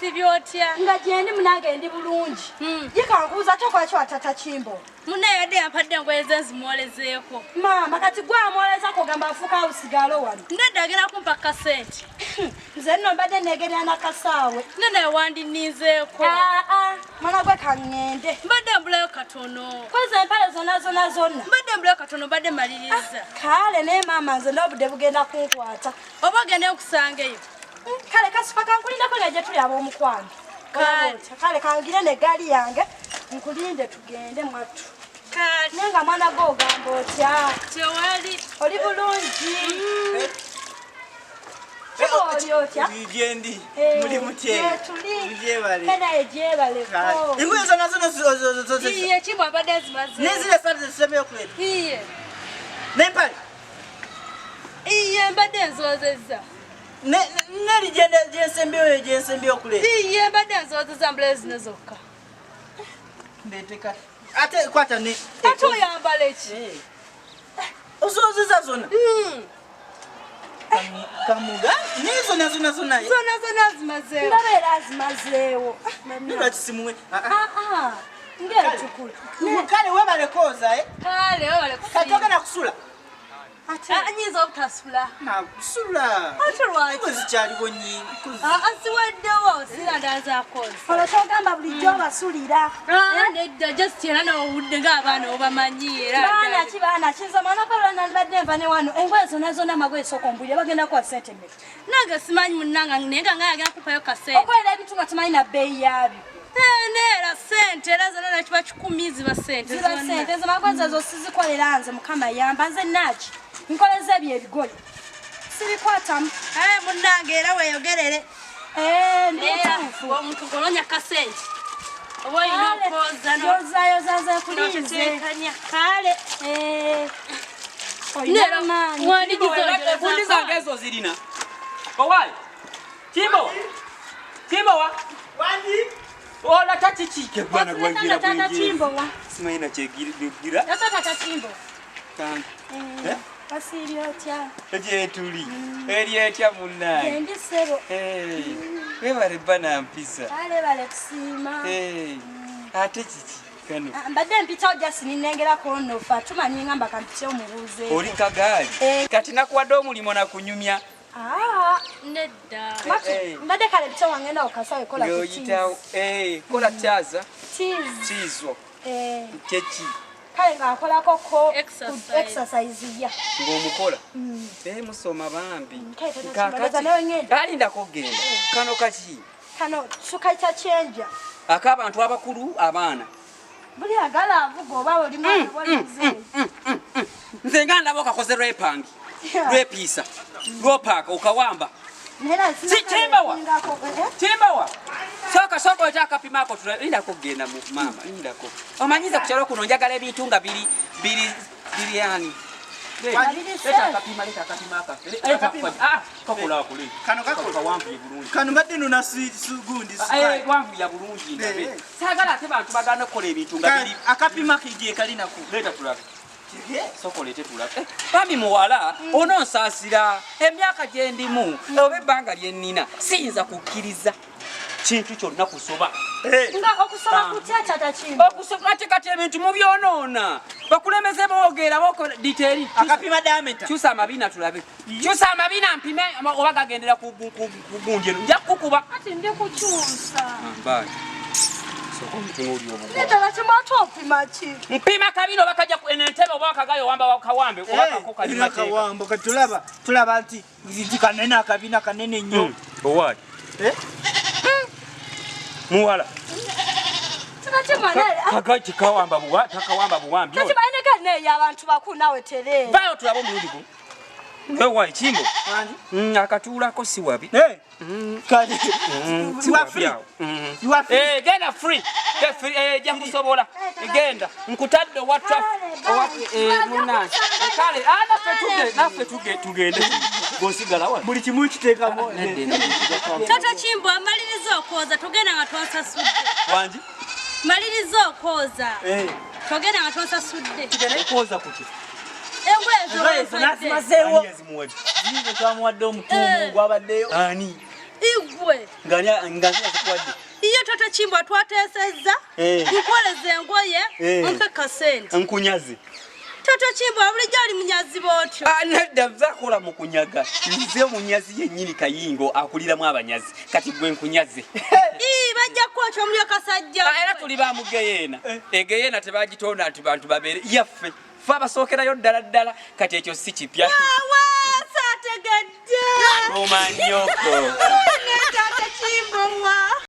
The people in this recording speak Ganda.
Sibyotya. Nga gyendi munange ndi bulungi. Jikankuuza tokola ki watata Kimbo. Munaye yadde yampadde engoye ze nzimwolezeeko. Maama kati gwe amwolezako gamba afuuka usigalo wano. Nedda agenda kumpa kasente. Nze nno mbadde neegerera n'akasaawe. Nene wandinizeeko. Mwana gwe kaŋŋende. Mbadde mbulayo katono. Koze empale zonna. Mbadde mbulayo katono mbadde maliriza. Kale naye maama nze n'obudde bugenda kunkwata. Oba ogende okusanga eyo. Kale kasifa kankulindako nga gye tuli ab'omukwano. Kale kangire n'eggaali yange nkulinde tugende mwattu. Kale. Naye nga mwana gwe ogamba otya? Tewali. Oli bulungi. Oli otya? Gyendi. Muli mutye. Tuli. Gyebale. Kanaye gyebaleko. Engoye zonna Iye Kimbo abadde azimaze. n'ezira saati zetusembeyo kuleta. Iye. N'empale. Iye mbadde nzozezza. Neri gyensembeyo kuleta. Iye mbadde nzozezza mbulayo zino zokka. Ndete kati. Ate kwata ne. Ate oyambala eki? Ozozeza zonna. Kamuga n'ezo zonna. Zonna zimazeewo. Ndaba era azimazeewo. Nolwaki simuwe. Ng'etukula. Kale webalekooza Kale webale kusiima. kati ogenda kusula. Anyinza obutasula. Nakusula. Ate lwaki? Engoye zikyaliwo nnyingi. Asiwaddewo sira ndazaakoze. Olwo kyogamba bulijjo obasulira. Nedda just era n'obudde ng'abaana obamanyi era. Baana ki nze mwana kalula nalibadde nva ne wano engoye zonna amagoye sooka ombulire bagenda kuwa ssente mmeka. Nange simanyi munnanga naye nga ng'ayagala kupayo kasente. Okolera ebintu nga tumanyi na bbeeyi yaabyo. Neera ssente era zonna nakiba 10 ziba ssente ziba ssente nze magoye ezo sizikolera nze mukama yamba nze naaki nkoleza ebyo ebigoye sibikwatamu. Munnange era weeyogerere. Ndituufu. Omuntu golonya kasente. Oba olina okwoza yozayozaze kulinze. Kale. Olina maanyi. Egundi zange ezo zirina. Owaayi. Kimbowa. Wandi. Ola tati kike bwana gwangira Tata Kimbowa. Simanyi na kyegira. Tata Kimbo. Basiibye otya? Egyetuli. Eri etya munnaye. Gendi ssebo. Webale bana mpisa. Kale bale kusiima. Ate kiki kano. Mbadde mpita ojja sininengerako nno ffe tumanyi ngamba kampite omubuuze. Oli kagaali. Kati nakuwadde omulimu nakunyumya. Nedda. Mbadde kale mpita wangenda okasawe kola ku Ng'oyitawo. Kola tyaza. Kiizwo. Keki. Kale ng'akolako ko exercise ya. Ng'omukola. Musoma bambi. Kakati. Alindako genda. Kano kaki. Kano tukayita kyenja. Ak'abantu abakulu abaana. Buli agala avuga oba oli mwana walize. Nze nga ndaba okakoze lwepangi. Lwepiisa. Lwopaaka okawamba. Kimbowa. Soka ojja akapima ako lindako kugenda maama lindako. Omanyize ku kyalo kuno njagala ebintu nga biri yani. Leta akapima aka. Kakola kule. Kano kakola wambuye bulungi. Kano mbadde nuna gundi. Wambuye bulungi ndabe. Sagala ate bantu bagana kola ebintu nga biri. Akapima kigiye kalinako. Leta tulabe. Sokolete tulabe. Bambi muwala ononsaasira emyaka gye ndimu oba ebbanga lye nnina siyinza kukkiriza kintu kyonna kusoba. Nga okusoma kutya Tata Kimbo. Okusoma kati ebintu mu byonoona bakulemeze boogera boko detaili. Akapima diameter. Kyusa amabina tulabe. Kyusa amabina mpime oba gagendera ku gundi eno. Nja kukuba. Kati ndi kukyusa. Mbaye. Tata Kimbo opima ki? Mpima kabino bakajja ku entebe oba kagayo wamba wakawambe oba kakoka lima kawambo katulaba nti kanene akabina kanene nnyo. Owaayi. Muwala. Kagaki kawamba takawamba buwambi. Kati bayineka ne y'abantu bakulu nawe terere. Bayo tulabo omulundi gwo. Owaayi Kimbo. Akatuulako si wabi. Kale. You are free. You are free. Genda free. Jja kusobola. Genda. Nkutadde wa traffic. Munnansi. Kale, naffe tugende. Gonsigala wa. Buli kimu kiteekamu. Tata Kimbo amaliriza okwoza togenda nga twasasudde. Wangi? Maliriza okwoza. Togenda nga twasasudde. Okwoza kuki? Engoye Nazimazeewo. Zizo twamuwadde omutuumu gwabaddeyo. Ani? Igwe. Ngani sikwadde. Iyo Taata Kimbwa twatesezza. Nkoleze engoye. Mpe kasente. Nkunyazi. Taata Kimbwa bulijjo ali munyazi bw'otyo. Nedda nzakola mu kunyaga. Nze munyazi yennyini Kayingo akuliramu abanyazi. Kati gwe nkunyaze. Bajja kwokya omulyo kasajja. Era tuli ba mugeyeena. Egeyeena tebagitonda nti bantu babeere yaffe. Ffe abasookerayo ddala kati ekyo si kipya. Waawa saategedde. Omanyoko.